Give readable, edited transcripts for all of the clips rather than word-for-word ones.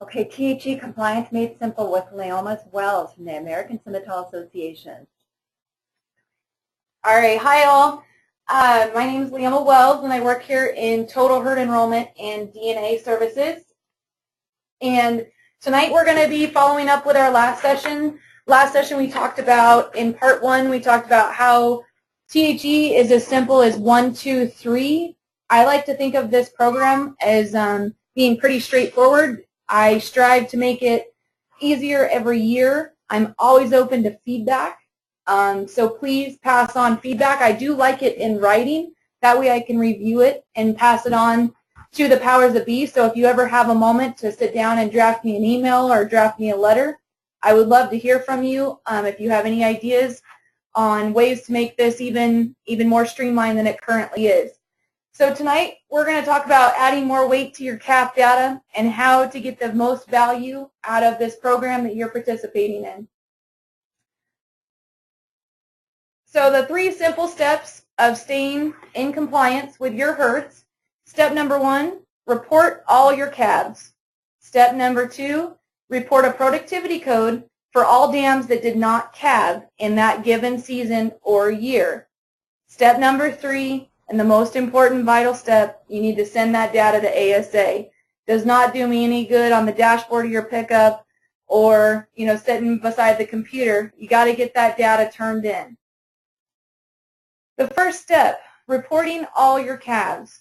Okay, THE compliance made simple with Leoma's Wells from the American Simmental Association. All right, hi all. My name is Leoma Wells and I work here in Total Herd Enrollment and DNA Services. And tonight we're going to be following up with our last session. Last session we talked about, in part one, we talked about how THE is as simple as 1, 2, 3. I like to think of this program as being pretty straightforward. I strive to make it easier every year. I'm always open to feedback. So please pass on feedback. I do like it in writing. That way I can review it and pass it on to the powers that be. So if you ever have a moment to sit down and draft me an email or draft me a letter, I would love to hear from you. If you have any ideas on ways to make this even more streamlined than it currently is. So tonight we're going to talk about adding more weight to your CAF data and how to get the most value out of this program that you're participating in. So the 3 simple steps of staying in compliance with your herds. Step number 1, report all your calves. Step number 2, report a productivity code for all dams that did not calve in that given season or year. Step number 3, and the most important vital step, you need to send that data to ASAE. Does not do me any good on the dashboard of your pickup or, sitting beside the computer. You got to get that data turned in. The first step, reporting all your calves.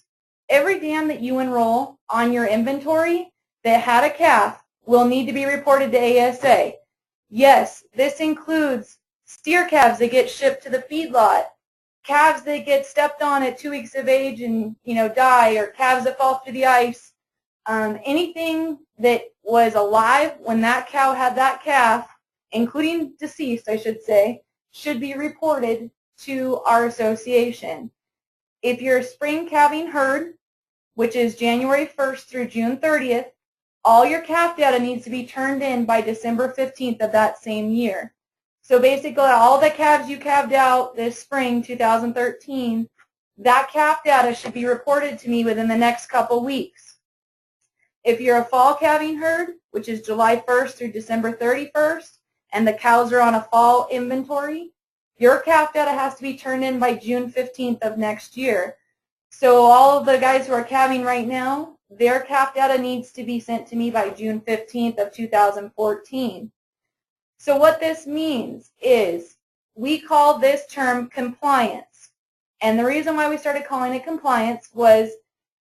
Every dam that you enroll on your inventory that had a calf will need to be reported to ASAE. Yes, this includes steer calves that get shipped to the feedlot, calves that get stepped on at 2 weeks of age and die, or calves that fall through the ice. Anything that was alive when that cow had that calf, including deceased, I should say, should be reported to our association. If you're a spring calving herd, which is January 1st through June 30th, all your calf data needs to be turned in by December 15th of that same year. So basically all the calves you calved out this spring 2013, that calf data should be reported to me within the next couple weeks. If you're a fall calving herd, which is July 1st through December 31st, and the cows are on a fall inventory, your calf data has to be turned in by June 15th of next year. So all of the guys who are calving right now, their calf data needs to be sent to me by June 15th of 2014. So what this means is we call this term compliance. And the reason why we started calling it compliance was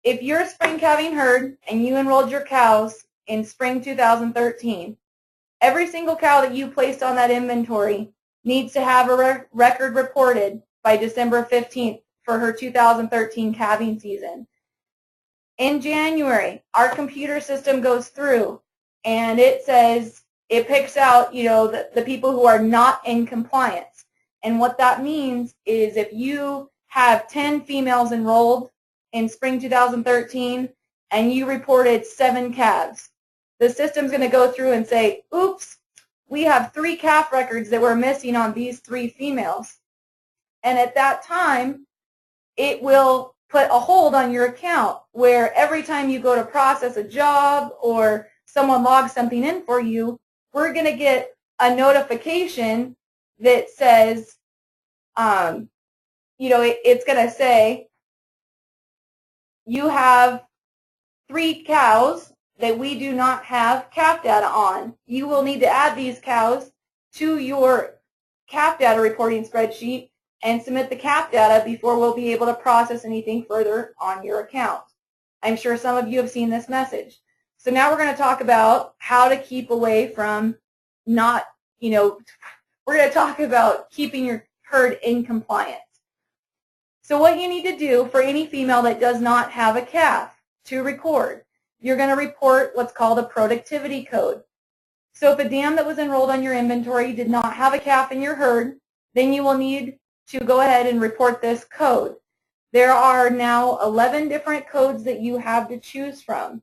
if you're a spring calving herd and you enrolled your cows in spring 2013, every single cow that you placed on that inventory needs to have a record reported by December 15th for her 2013 calving season. In January, our computer system goes through and it says, it picks out, the people who are not in compliance. And what that means is if you have 10 females enrolled in spring 2013 and you reported 7 calves, the system's going to go through and say, oops, we have 3 calf records that we're missing on these 3 females. And at that time, it will put a hold on your account where every time you go to process a job or someone logs something in for you, we're going to get a notification that says, it's going to say, you have 3 cows that we do not have calf data on. You will need to add these cows to your calf data reporting spreadsheet and submit the calf data before we'll be able to process anything further on your account. I'm sure some of you have seen this message. So now we're going to talk about how to keep away from we're going to talk about keeping your herd in compliance. So what you need to do for any female that does not have a calf to record, you're going to report what's called a productivity code. So if a dam that was enrolled on your inventory did not have a calf in your herd, then you will need to go ahead and report this code. There are now 11 different codes that you have to choose from.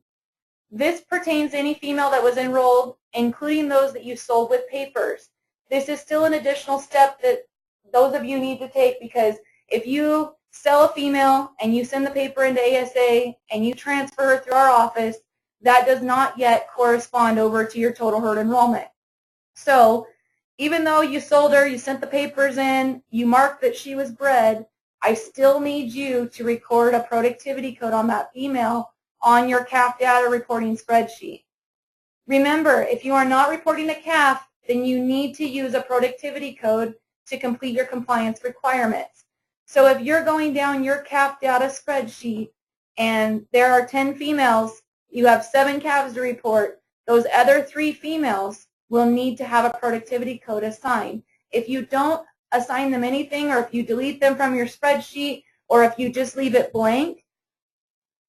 This pertains to any female that was enrolled, including those that you sold with papers. This is still an additional step that those of you need to take, because if you sell a female and you send the paper into ASAE and you transfer her through our office, that does not yet correspond over to your total herd enrollment. So even though you sold her, you sent the papers in, you marked that she was bred, I still need you to record a productivity code on that female on your calf data reporting spreadsheet. Remember, if you are not reporting a calf, then you need to use a productivity code to complete your compliance requirements. So if you're going down your calf data spreadsheet and there are 10 females, you have 7 calves to report, those other 3 females will need to have a productivity code assigned. If you don't assign them anything, or if you delete them from your spreadsheet, or if you just leave it blank,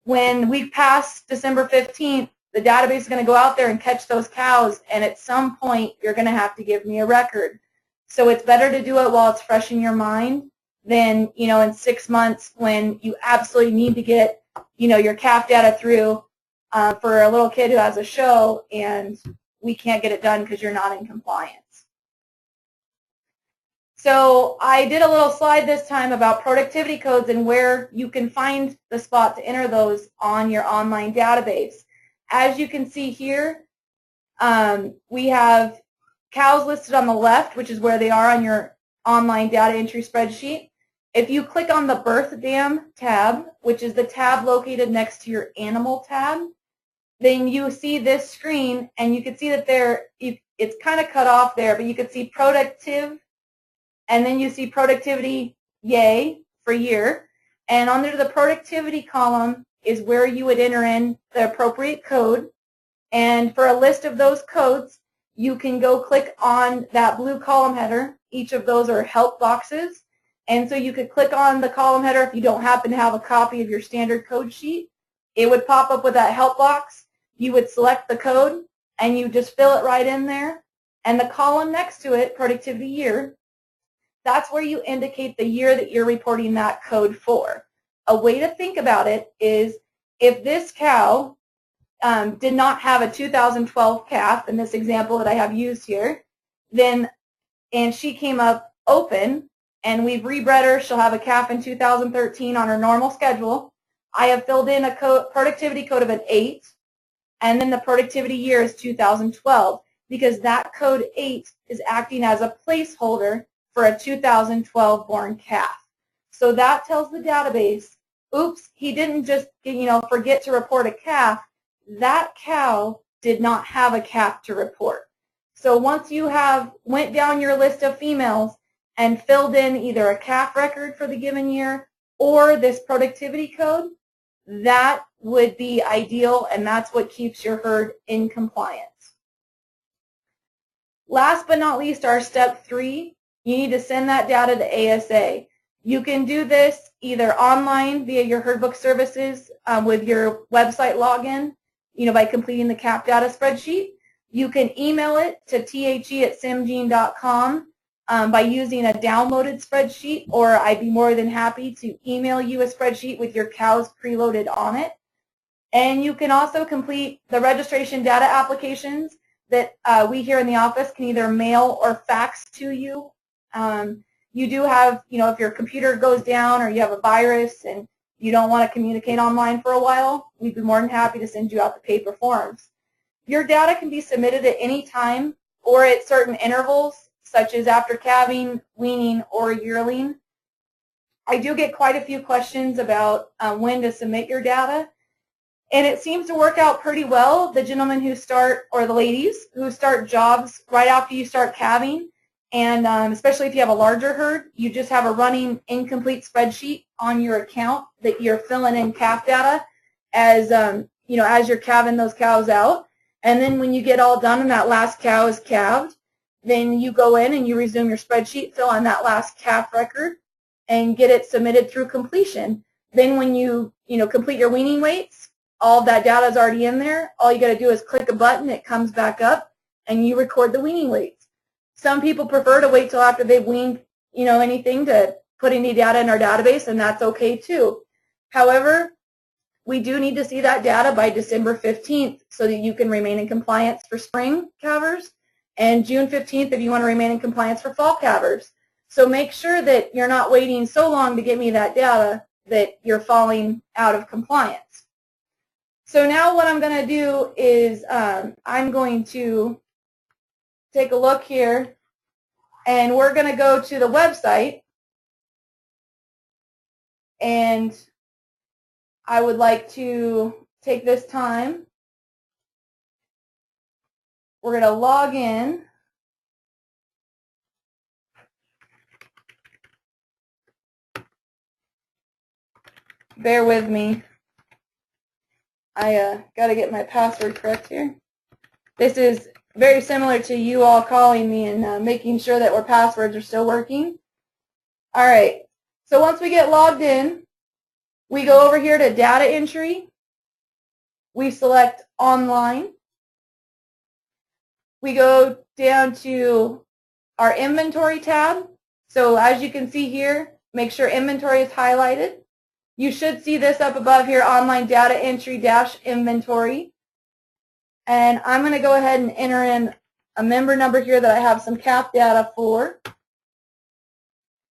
when we pass December 15th, the database is going to go out there and catch those cows, and at some point you're going to have to give me a record. So it's better to do it while it's fresh in your mind than, in 6 months when you absolutely need to get, your calf data through for a little kid who has a show, and we can't get it done because you're not in compliance. So I did a little slide this time about productivity codes and where you can find the spot to enter those on your online database. As you can see here, we have cows listed on the left, which is where they are on your online data entry spreadsheet. If you click on the birth dam tab, which is the tab located next to your animal tab, then you see this screen, and you can see that it's kind of cut off there, but you can see productive, and then you see productivity, yay, for year. And under the productivity column is where you would enter in the appropriate code. And for a list of those codes, you can go click on that blue column header. Each of those are help boxes. And so you could click on the column header if you don't happen to have a copy of your standard code sheet. It would pop up with that help box. You would select the code, and you just fill it right in there. And the column next to it, productivity year, that's where you indicate the year that you're reporting that code for. A way to think about it is if this cow did not have a 2012 calf, in this example that I have used here, and she came up open, and we've rebred her, she'll have a calf in 2013 on her normal schedule. I have filled in a productivity code of an 8, and then the productivity year is 2012, because that code 8 is acting as a placeholder for a 2012 born calf. So that tells the database, oops, he didn't just forget to report a calf. That cow did not have a calf to report. So once you went down your list of females and filled in either a calf record for the given year or this productivity code, that would be ideal, and that's what keeps your herd in compliance. Last but not least, our step 3, you need to send that data to ASAE. You can do this either online via your herd book services with your website login, by completing the calf data spreadsheet. You can email it to the@simgene.com by using a downloaded spreadsheet, or I'd be more than happy to email you a spreadsheet with your cows preloaded on it. And you can also complete the registration data applications that we here in the office can either mail or fax to you. You do have, if your computer goes down or you have a virus and you don't want to communicate online for a while, we'd be more than happy to send you out the paper forms. Your data can be submitted at any time or at certain intervals, such as after calving, weaning, or yearling. I do get quite a few questions about when to submit your data, and it seems to work out pretty well. The gentlemen who start, or the ladies who start jobs right after you start calving, and especially if you have a larger herd, you just have a running incomplete spreadsheet on your account that you're filling in calf data as as you're calving those cows out. And then when you get all done and that last cow is calved, then you go in and you resume your spreadsheet, fill in that last calf record, and get it submitted through completion. Then when you complete your weaning weights, all of that data is already in there. All you got to do is click a button, it comes back up, and you record the weaning weights. Some people prefer to wait till after they've weaned anything to put any data in our database, and that's okay too. However, we do need to see that data by December 15th so that you can remain in compliance for spring calvers, and June 15th if you want to remain in compliance for fall calvers. So make sure that you're not waiting so long to get me that data that you're falling out of compliance. So now what I'm going to do is I'm going to take a look here, and we're going to go to the website, and I would like to take this time. We're going to log in. Bear with me. I got to get my password correct here. This is very similar to you all calling me and making sure that our passwords are still working. All right. So once we get logged in, we go over here to data entry. We select online. We go down to our inventory tab. So as you can see here, make sure inventory is highlighted. You should see this up above here, online data entry - inventory. And I'm going to go ahead and enter in a member number here that I have some CAF data for.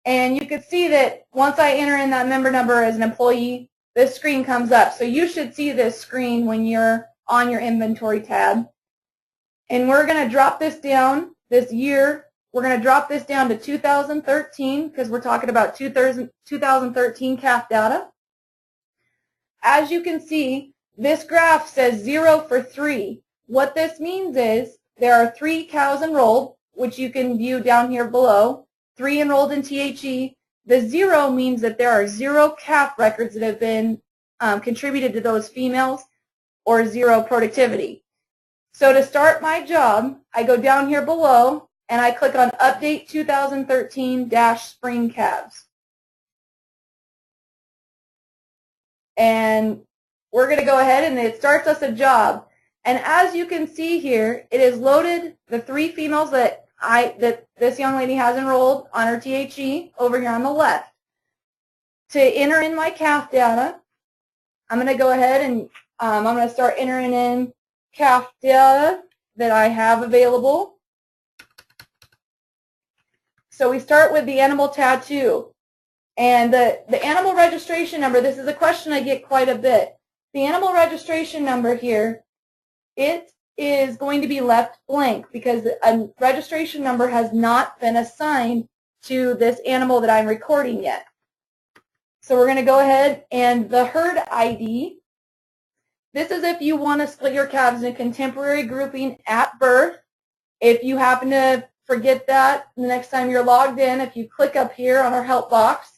And you can see that once I enter in that member number as an employee, this screen comes up. So you should see this screen when you're on your inventory tab. And we're going to drop this down this year. We're going to drop this down to 2013 because we're talking about 2013 CAF data. As you can see, this graph says 0 for 3. What this means is there are 3 cows enrolled, which you can view down here below, 3 enrolled in THE. The 0 means that there are 0 CAF records that have been contributed to those females, or 0 productivity. So to start my job, I go down here below and I click on Update 2013-Spring Calves. And we're going to go ahead and it starts us a job. And as you can see here, it has loaded the 3 females that this young lady has enrolled on her THE over here on the left. To enter in my CAF data, I'm going to go ahead and I'm going to start entering in CAF data that I have available. So we start with the animal tattoo. And the animal registration number, this is a question I get quite a bit. The animal registration number here, it is going to be left blank because a registration number has not been assigned to this animal that I'm recording yet. So we're going to go ahead, and the herd ID, this is if you want to split your calves in contemporary grouping at birth. If you happen to forget that the next time you're logged in, if you click up here on our help box,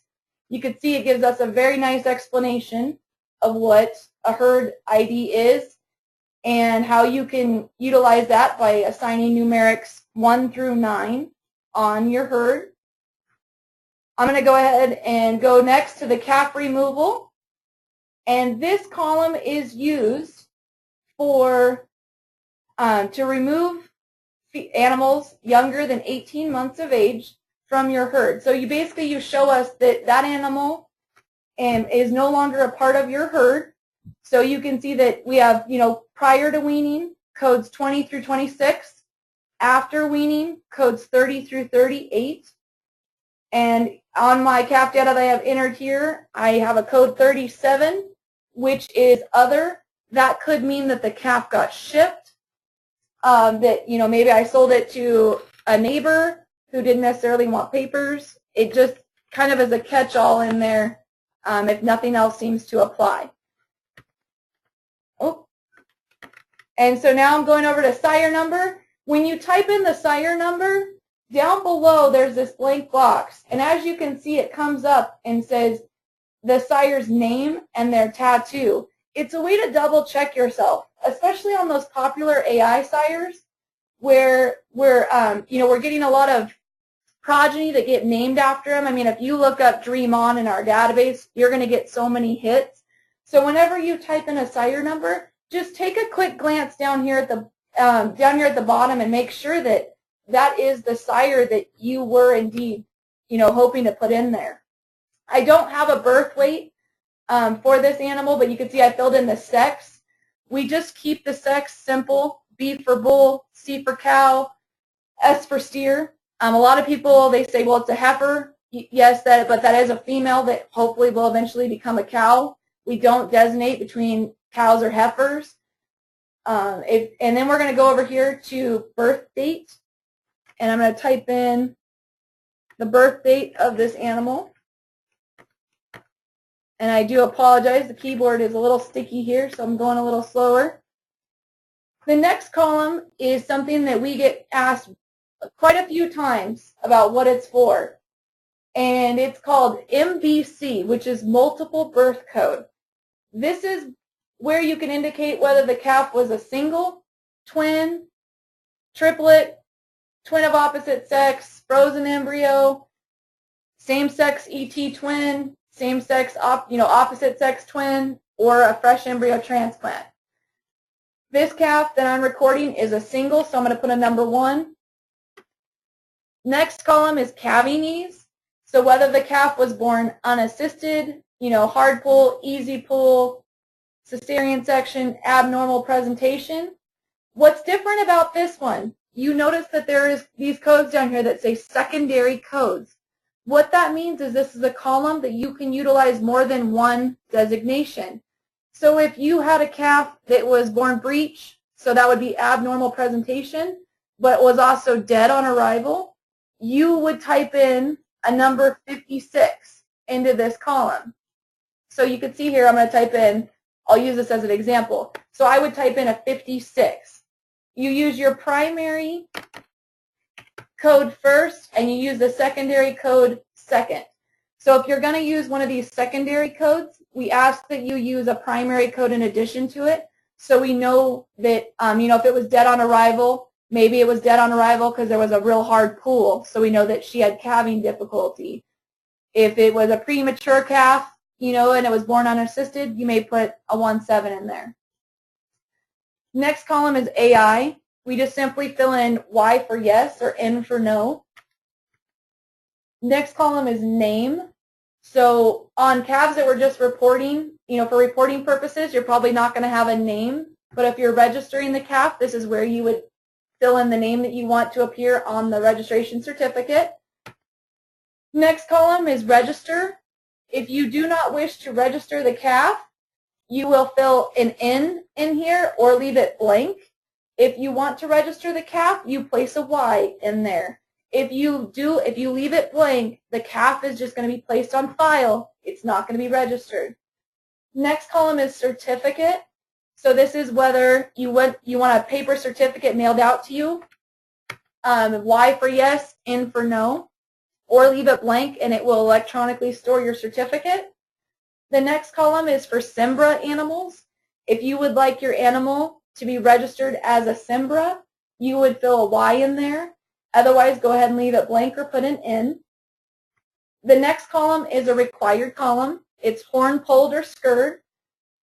you can see it gives us a very nice explanation of what a herd ID is and how you can utilize that by assigning numerics 1 through 9 on your herd. I'm going to go ahead and go next to the calf removal. And this column is used for to remove animals younger than 18 months of age from your herd. So you show us that that animal is no longer a part of your herd. So you can see that we have, prior to weaning, codes 20 through 26. After weaning, codes 30 through 38. And on my calf data that I have entered here, I have a code 37, which is other. That could mean that the calf got shipped, that, maybe I sold it to a neighbor who didn't necessarily want papers. It just kind of is a catch-all in there if nothing else seems to apply. Oh. And so now I'm going over to Sire Number. When you type in the Sire Number, down below there's this blank box. And as you can see, it comes up and says the sire's name and their tattoo. It's a way to double check yourself, especially on those popular AI sires where we're getting a lot of progeny that get named after them. I mean, if you look up Dream On in our database, you're going to get so many hits. So whenever you type in a sire number, just take a quick glance down here at the bottom and make sure that that is the sire that you were indeed, hoping to put in there. I don't have a birth weight for this animal, but you can see I filled in the sex. We just keep the sex simple: B for bull, C for cow, S for steer. A lot of people, they say, well, it's a heifer. Yes, but that is a female that hopefully will eventually become a cow. We don't designate between cows or heifers. And then we're going to go over here to birth date, and I'm going to type in the birth date of this animal. And I do apologize, the keyboard is a little sticky here, so I'm going a little slower. The next column is something that we get asked quite a few times about what it's for. And it's called MBC, which is multiple birth code. This is where you can indicate whether the calf was a single, twin, triplet, twin of opposite sex, frozen embryo, same-sex ET twin, same-sex, opposite sex twin, or a fresh embryo transplant. This calf that I'm recording is a single, so I'm going to put a number 1. Next column is CABI knees. So whether the calf was born unassisted, hard pull, easy pull, cesarean section, abnormal presentation. What's different about this one? You notice that there is these codes down here that say secondary codes. What that means is this is a column that you can utilize more than one designation. So if you had a calf that was born breech, so that would be abnormal presentation, but was also dead on arrival, you would type in a number 56 into this column. So you can see here, I'm going to type in, I'll use this as an example. So I would type in a 56. You use your primary code first, and you use the secondary code second. So if you're going to use one of these secondary codes, we ask that you use a primary code in addition to it, so we know that, if it was dead on arrival, maybe it was dead on arrival because there was a real hard pull, so we know that she had calving difficulty. If it was a premature calf, and it was born unassisted, you may put a 1-7 in there. Next column is AI. We just simply fill in Y for yes or N for no. Next column is name. So on calves that we're just reporting, for reporting purposes, you're probably not going to have a name. But if you're registering the calf, this is where you would fill in the name that you want to appear on the registration certificate. Next column is register. If you do not wish to register the calf, you will fill an N in here or leave it blank. If you want to register the calf, you place a Y in there. If you leave it blank, the calf is just going to be placed on file. It's not going to be registered. Next column is certificate. So this is whether you want a paper certificate mailed out to you. Y for yes, N for no. Or leave it blank and it will electronically store your certificate. The next column is for Simbra animals. If you would like your animal to be registered as a Simbra, you would fill a Y in there. Otherwise, go ahead and leave it blank or put an N. The next column is a required column. It's horn, polled, or scurred.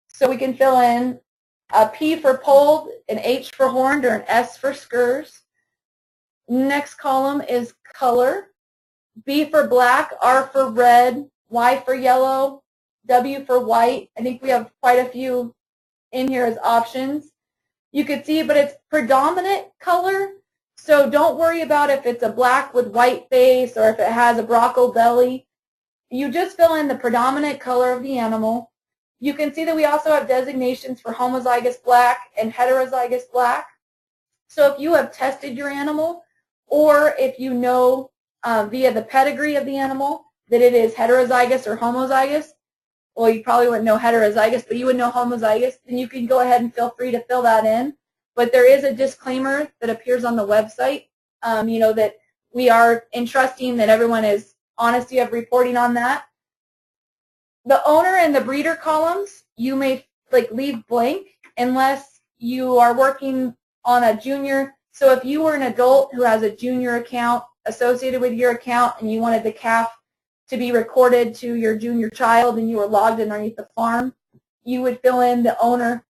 So we can fill in a P for polled, an H for horned, or an S for scurs. Next column is color. B for black, R for red, Y for yellow, W for white. I think we have quite a few in here as options. You can see, but it's predominant color. So don't worry about if it's a black with white face or if it has a Bronco belly. You just fill in the predominant color of the animal. You can see that we also have designations for homozygous black and heterozygous black. So if you have tested your animal, or if you know via the pedigree of the animal that it is heterozygous or homozygous, well, you probably wouldn't know heterozygous, but you would know homozygous, then you can go ahead and feel free to fill that in. But there is a disclaimer that appears on the website, that we are entrusting that everyone is honesty of reporting on that. The owner and the breeder columns, you may leave blank unless you are working on a junior. So if you were an adult who has a junior account associated with your account and you wanted the calf to be recorded to your junior child and you were logged in underneath the farm, you would fill in the owner.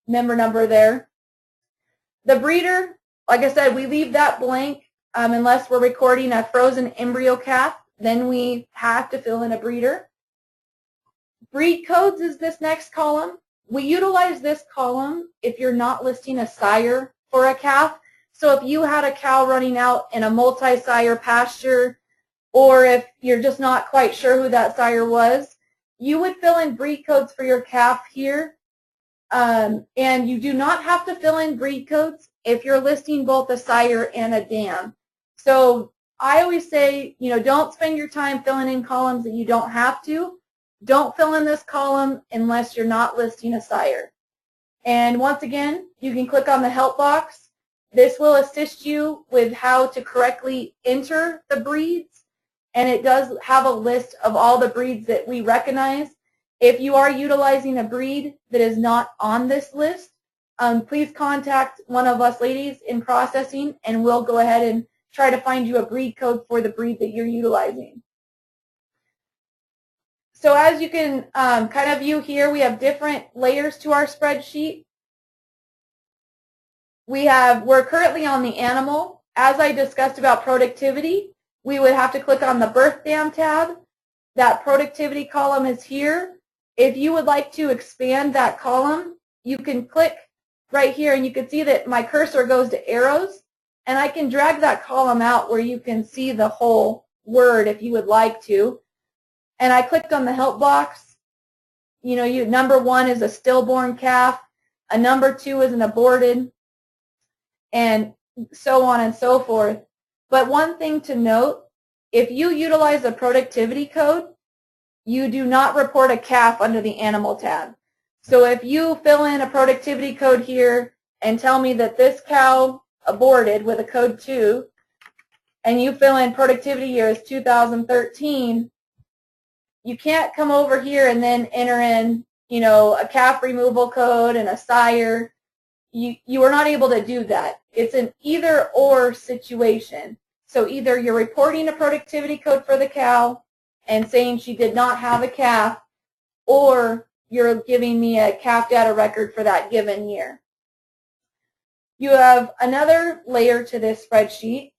Member number there. The breeder, like I said, we leave that blank unless we're recording a frozen embryo calf. Then we have to fill in a breeder. Breed codes is this next column. We utilize this column if you're not listing a sire for a calf. So if you had a cow running out in a multi-sire pasture, or if you're just not quite sure who that sire was, you would fill in breed codes for your calf here, and you do not have to fill in breed codes if you're listing both a sire and a dam. So I always say, don't spend your time filling in columns that you don't have to. Don't fill in this column unless you're not listing a sire. And once again, you can click on the help box. This will assist you with how to correctly enter the breeds, and it does have a list of all the breeds that we recognize. If you are utilizing a breed that is not on this list, please contact one of us ladies in processing, and we'll go ahead and try to find you a breed code for the breed that you're utilizing. So as you can kind of view here, we have different layers to our spreadsheet. We're currently on the animal. As I discussed about productivity, we would have to click on the birth dam tab. That productivity column is here. If you would like to expand that column, you can click right here, and you can see that my cursor goes to arrows, and I can drag that column out where you can see the whole word if you would like to. And I clicked on the help box. Number 1 is a stillborn calf, a number 2 is an aborted, and so on and so forth. But one thing to note, if you utilize a productivity code, you do not report a calf under the animal tab. So if you fill in a productivity code here and tell me that this cow aborted with a code 2, and you fill in productivity year as 2013, you can't come over here and then enter in, a calf removal code and a sire. You are not able to do that. It's an either-or situation. So either you're reporting a productivity code for the cow and saying she did not have a calf, or you're giving me a calf data record for that given year. You have another layer to this spreadsheet.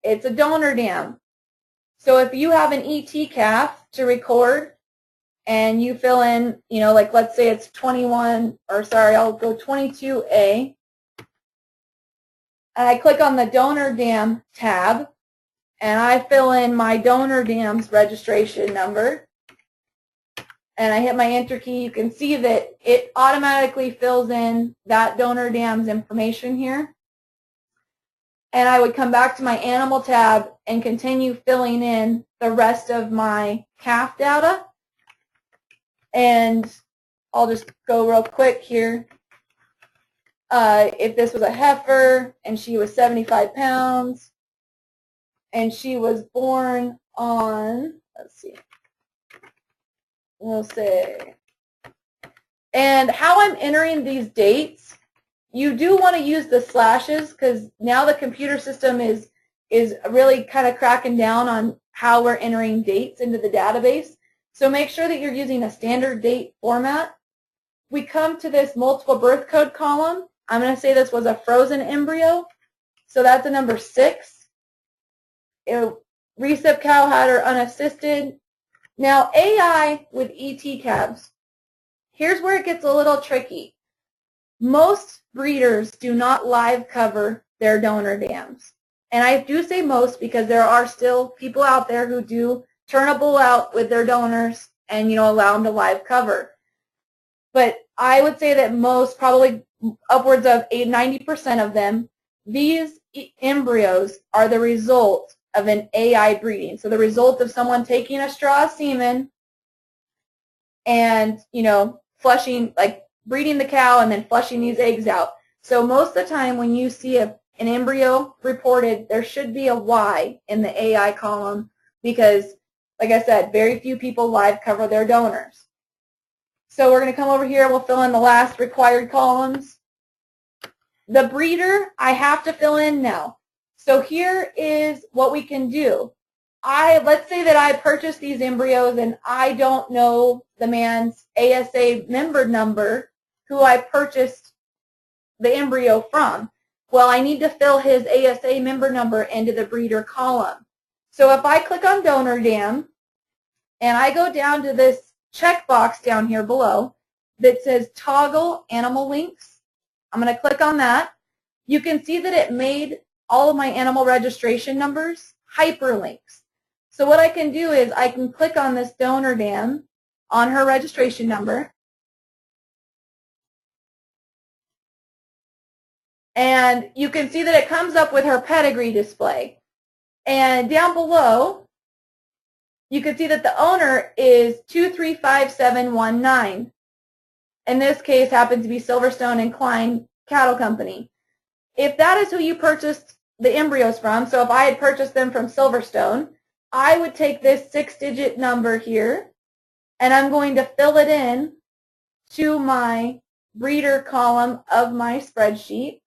It's a donor dam. So if you have an ET calf to record and you fill in, like let's say it's 22A, and I click on the donor dam tab and I fill in my donor dam's registration number and I hit my enter key, you can see that it automatically fills in that donor dam's information here. And I would come back to my animal tab and continue filling in the rest of my calf data. And I'll just go real quick here. If this was a heifer and she was 75 pounds and she was born on, let's see, we'll say, and how I'm entering these dates, you do want to use the slashes because now the computer system is really kind of cracking down on how we're entering dates into the database. So make sure that you're using a standard date format. We come to this multiple birth code column. I'm going to say this was a frozen embryo. So that's a number 6. Recip cow had her unassisted. Now AI with ET calves, here's where it gets a little tricky. Most breeders do not live cover their donor dams. And I do say most because there are still people out there who do turn a bull out with their donors and, allow them to live cover. But I would say that most, probably upwards of 90% of them, these embryos are the result of an AI breeding. So the result of someone taking a straw of semen and, flushing, like breeding the cow and then flushing these eggs out. So most of the time when you see an embryo reported, there should be a Y in the AI column because, like I said, very few people live cover their donors. So we're going to come over here. We'll fill in the last required columns. The breeder, I have to fill in now. So here is what we can do. Let's say that I purchased these embryos and I don't know the man's ASAE member number who I purchased the embryo from. Well, I need to fill his ASAE member number into the breeder column. So if I click on donor dam and I go down to this checkbox down here below that says toggle animal links, I'm going to click on that. You can see that it made all of my animal registration numbers hyperlinks. So what I can do is I can click on this donor dam on her registration number. And you can see that it comes up with her pedigree display. And down below, you can see that the owner is 235719. In this case, happens to be Silverstone and Klein Cattle Company. If that is who you purchased the embryos from, so if I had purchased them from Silverstone, I would take this 6-digit number here, and I'm going to fill it in to my breeder column of my spreadsheet.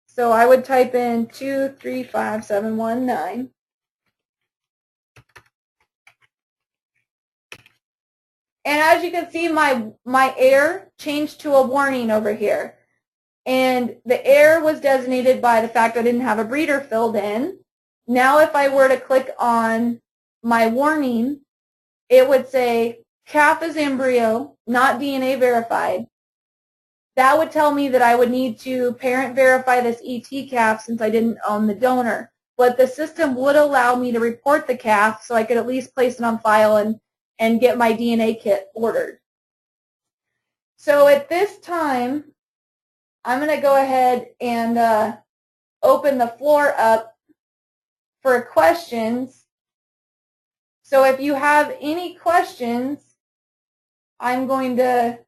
So I would type in 235719. And as you can see, my error changed to a warning over here. And the error was designated by the fact I didn't have a breeder filled in. Now if I were to click on my warning, it would say calf is embryo, not DNA verified. That would tell me that I would need to parent verify this ET calf since I didn't own the donor. But the system would allow me to report the calf so I could at least place it on file and get my DNA kit ordered. So at this time, I'm going to go ahead and open the floor up for questions. So if you have any questions, I'm going to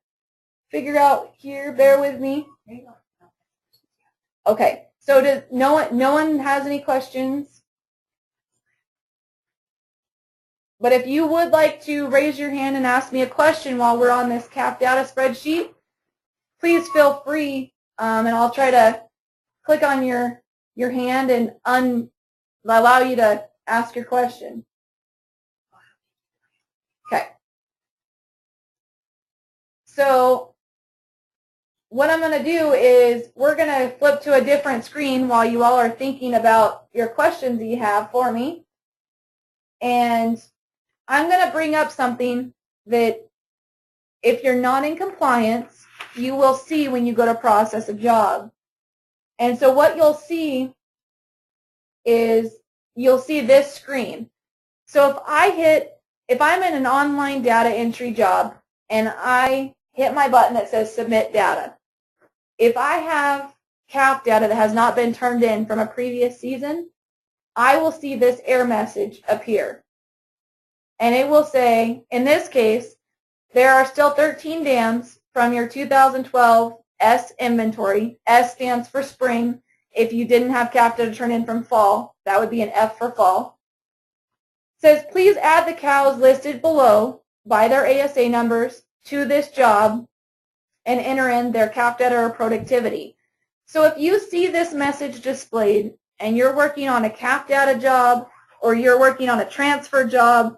figure out here, bear with me. Okay, so no one has any questions? But if you would like to raise your hand and ask me a question while we're on this calf data spreadsheet, please feel free, and I'll try to click on your hand and allow you to ask your question. Okay. So what I'm going to do is we're going to flip to a different screen while you all are thinking about your questions that you have for me. And I'm going to bring up something that if you're not in compliance, you will see when you go to process a job. And so what you'll see is you'll see this screen. So if I'm in an online data entry job and I hit my button that says submit data, if I have calf data that has not been turned in from a previous season, I will see this error message appear. And it will say, in this case, there are still 13 dams from your 2012 S inventory. S stands for spring. If you didn't have calf data to turn in from fall, that would be an F for fall. It says, please add the cows listed below by their ASAE numbers to this job and enter in their calf data or productivity. So if you see this message displayed and you're working on a calf data job or you're working on a transfer job,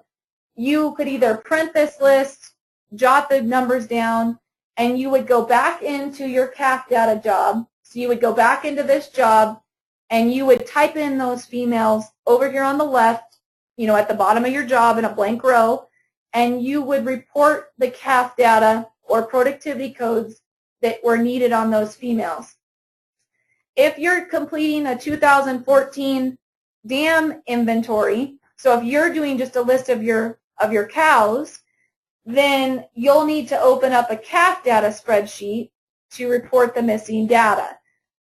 you could either print this list, jot the numbers down, and you would go back into your calf data job. So you would go back into this job and you would type in those females over here on the left, at the bottom of your job in a blank row, and you would report the calf data or productivity codes that were needed on those females. If you're completing a 2014 dam inventory, so if you're doing just a list of your cows, then you'll need to open up a calf data spreadsheet to report the missing data.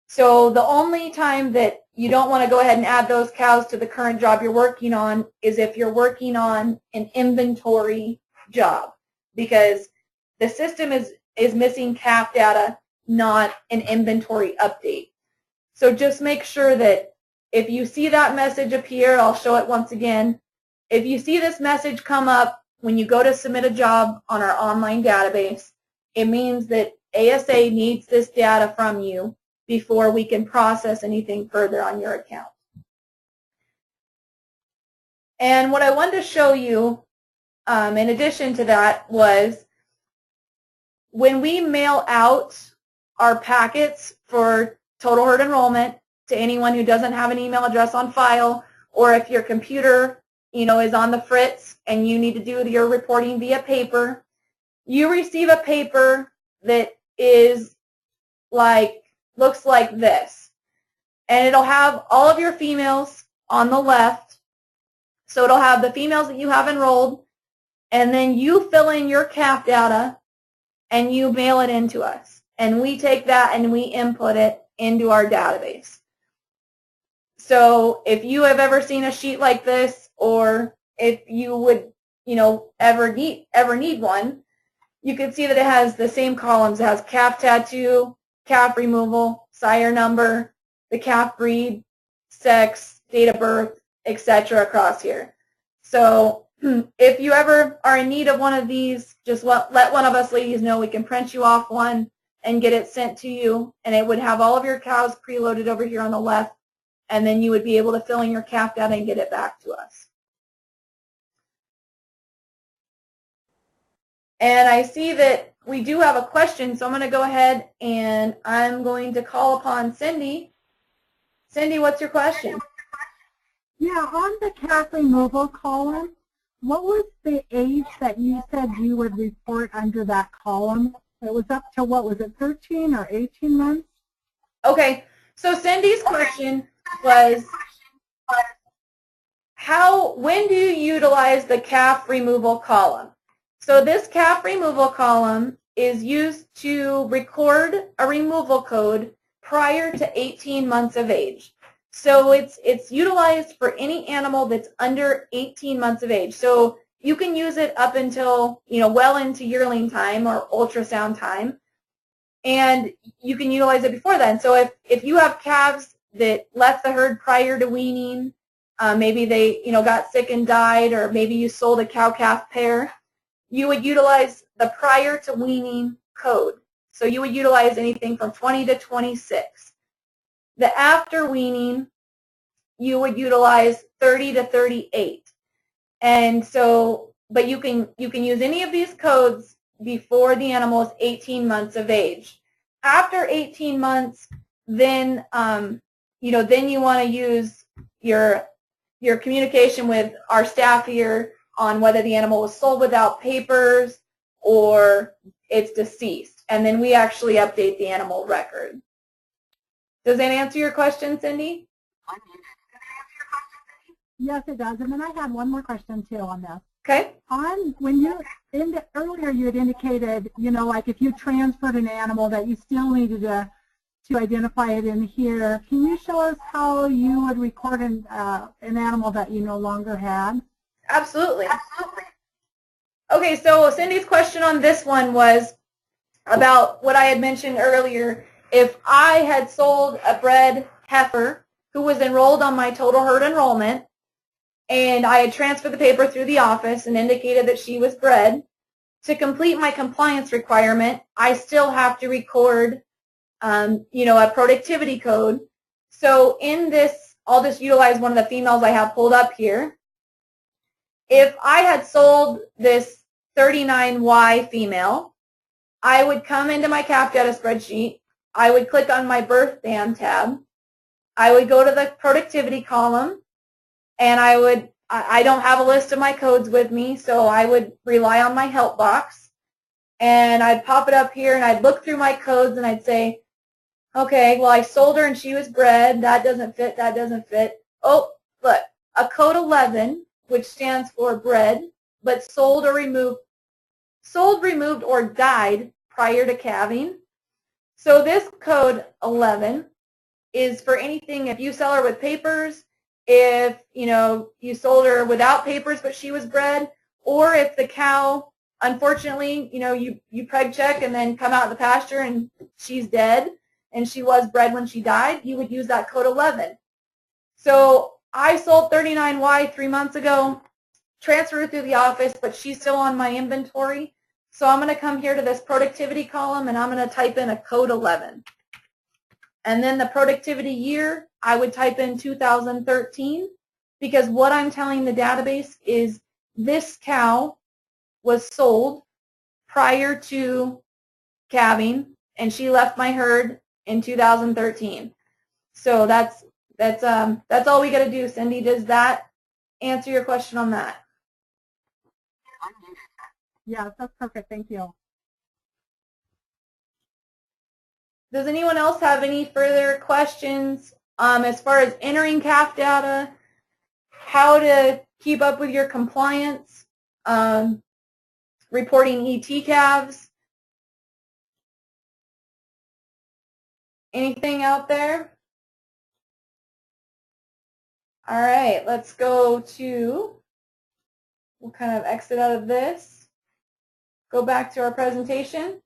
So the only time that you don't want to go ahead and add those cows to the current job you're working on is if you're working on an inventory job, because the system is missing calf data, not an inventory update. So just make sure that if you see that message appear, I'll show it once again. If you see this message come up when you go to submit a job on our online database, it means that ASAE needs this data from you before we can process anything further on your account. And what I wanted to show you, in addition to that, was when we mail out our packets for total herd enrollment to anyone who doesn't have an email address on file, or if your computer is on the fritz and you need to do your reporting via paper, you receive a paper that looks like this. And it'll have all of your females on the left. So it'll have the females that you have enrolled, and then you fill in your calf data and you mail it into us. And we take that and we input it into our database. So if you have ever seen a sheet like this, or if you would, ever need one, you can see that it has the same columns. It has calf tattoo, calf removal, sire number, the calf breed, sex, date of birth, etc. across here. So if you ever are in need of one of these, just let one of us ladies know. We can print you off one and get it sent to you, and it would have all of your cows preloaded over here on the left, and then you would be able to fill in your calf data and get it back to us. And I see that we do have a question, so I'm going to go ahead and I'm going to call upon Cindy. Cindy, what's your question? Yeah, on the calf removal column, what was the age that you said you would report under that column? It was up to, what was it, 13 or 18 months? Okay, so Cindy's question was, when do you utilize the calf removal column? So this calf removal column is used to record a removal code prior to 18 months of age. So it's utilized for any animal that's under 18 months of age. So you can use it up until, well into yearling time or ultrasound time. And you can utilize it before then. So if you have calves that left the herd prior to weaning, maybe they, got sick and died, or maybe you sold a cow-calf pair, you would utilize the prior to weaning code. So you would utilize anything from 20 to 26. The after weaning, you would utilize 30 to 38. And so, but you can use any of these codes before the animal is 18 months of age. After 18 months, then then you want to use your communication with our staff here on whether the animal was sold without papers or it's deceased. And then we actually update the animal record. Does that answer your question, Cindy? Yes, it does. And then I had one more question too on this. Okay. Earlier you had indicated, like if you transferred an animal that you still needed to identify it in here. Can you show us how you would record an animal that you no longer had? Absolutely. Okay, so Cindy's question on this one was about what I had mentioned earlier. If I had sold a bred heifer who was enrolled on my total herd enrollment, and I had transferred the paper through the office and indicated that she was bred, to complete my compliance requirement, I still have to record, a productivity code. So in this, I'll just utilize one of the females I have pulled up here. If I had sold this 39Y female, I would come into my calf data spreadsheet. I would click on my birth dam tab. I would go to the productivity column, and I don't have a list of my codes with me, so I would rely on my help box. And I'd pop it up here, and I'd look through my codes, and I'd say, okay, well, I sold her and she was bred. That doesn't fit. That doesn't fit. Oh, look, a code 11, which stands for bred, but sold, removed, or died prior to calving. So this code 11 is for anything if you sell her with papers, if you sold her without papers but she was bred, or if the cow, unfortunately, you preg check and then come out of the pasture and she's dead and she was bred when she died, you would use that code 11. So I sold 39Y 3 months ago, transferred her through the office, but she's still on my inventory. So I'm going to come here to this productivity column, and I'm going to type in a code 11. And then the productivity year, I would type in 2013, because what I'm telling the database is this cow was sold prior to calving, and she left my herd in 2013. So that's all we got to do, Cindy. Does that answer your question on that? Yes, that's perfect. Thank you. Does anyone else have any further questions as far as entering calf data, how to keep up with your compliance? reporting ET calves. Anything out there? All right, let's go to, we'll kind of exit out of this, go back to our presentation.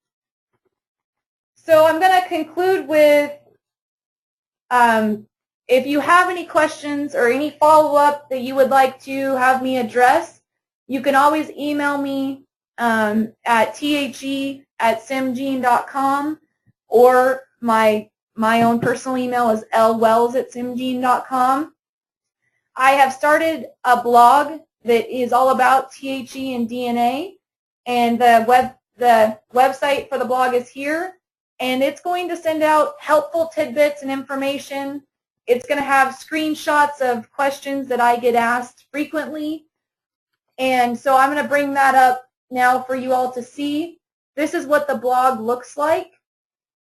So I'm going to conclude with, if you have any questions or any follow-up that you would like to have me address, you can always email me at the@simgene.com, or my own personal email is lwells@simgene.com. I have started a blog that is all about THE and DNA, and the website for the blog is here, and it's going to send out helpful tidbits and information. It's going to have screenshots of questions that I get asked frequently, and so I'm going to bring that up now for you all to see. This is what the blog looks like,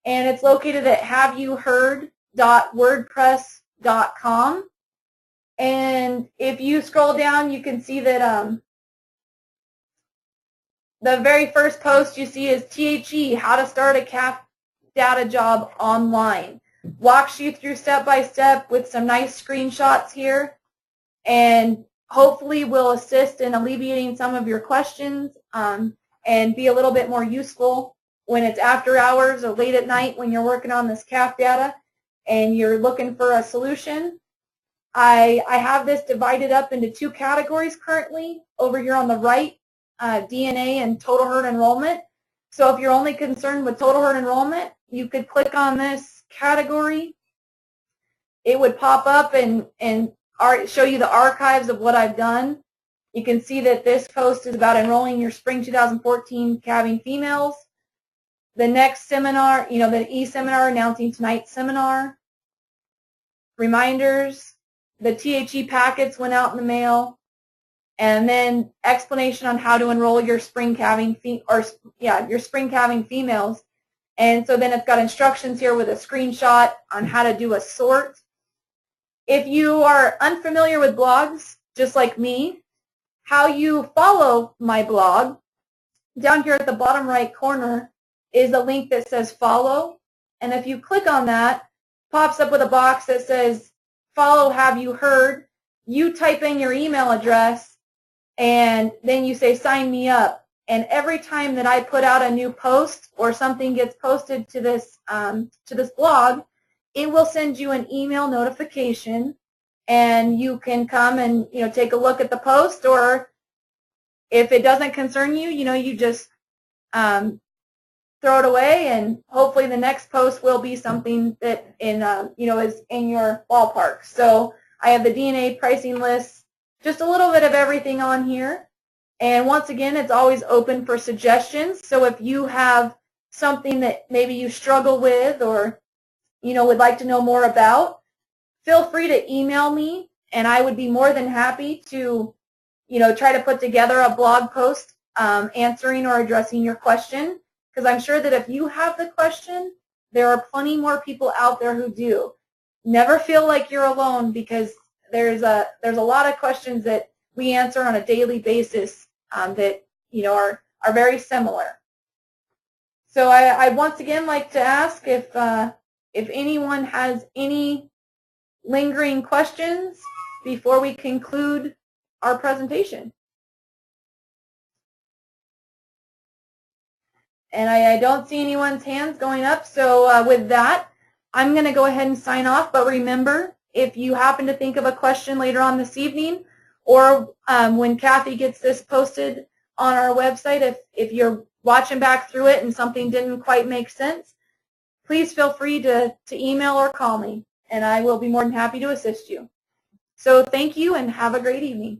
and it's located at haveyouheard.wordpress.com. And if you scroll down, you can see that the very first post you see is THE, how to start a calf data job online. Walks you through step by step with some nice screenshots here, and hopefully will assist in alleviating some of your questions and be a little bit more useful when it's after hours or late at night when you're working on this calf data and you're looking for a solution. I have this divided up into two categories currently. Over here on the right, DNA and total herd enrollment. So if you're only concerned with total herd enrollment, you could click on this category. It would pop up and show you the archives of what I've done. You can see that this post is about enrolling your spring 2014 calving females. The next seminar, the e-seminar announcing tonight's seminar. Reminders. The THE packets went out in the mail, and then explanation on how to enroll your spring calving your spring calving females. And so then it's got instructions here with a screenshot on how to do a sort. If you are unfamiliar with blogs, just like me, how you follow my blog, down here at the bottom right corner is a link that says follow, and if you click on that, it pops up with a box that says follow Have You Heard. You type in your email address, and then you say sign me up. And every time that I put out a new post or something gets posted to this blog, it will send you an email notification, and you can come and take a look at the post, or if it doesn't concern you, you just throw it away, and hopefully the next post will be something that is in your ballpark. So I have the DNA pricing list, just a little bit of everything on here. And once again, it's always open for suggestions. So if you have something that maybe you struggle with or would like to know more about, feel free to email me, and I would be more than happy to try to put together a blog post answering or addressing your question. Because I'm sure that if you have the question, there are plenty more people out there who do. Never feel like you're alone, because there's a lot of questions that we answer on a daily basis that are very similar. So I once again like to ask if anyone has any lingering questions before we conclude our presentation. And I don't see anyone's hands going up, so with that, I'm going to go ahead and sign off. But remember, if you happen to think of a question later on this evening, or when Kathy gets this posted on our website, if you're watching back through it and something didn't quite make sense, please feel free to email or call me, and I will be more than happy to assist you. So thank you, and have a great evening.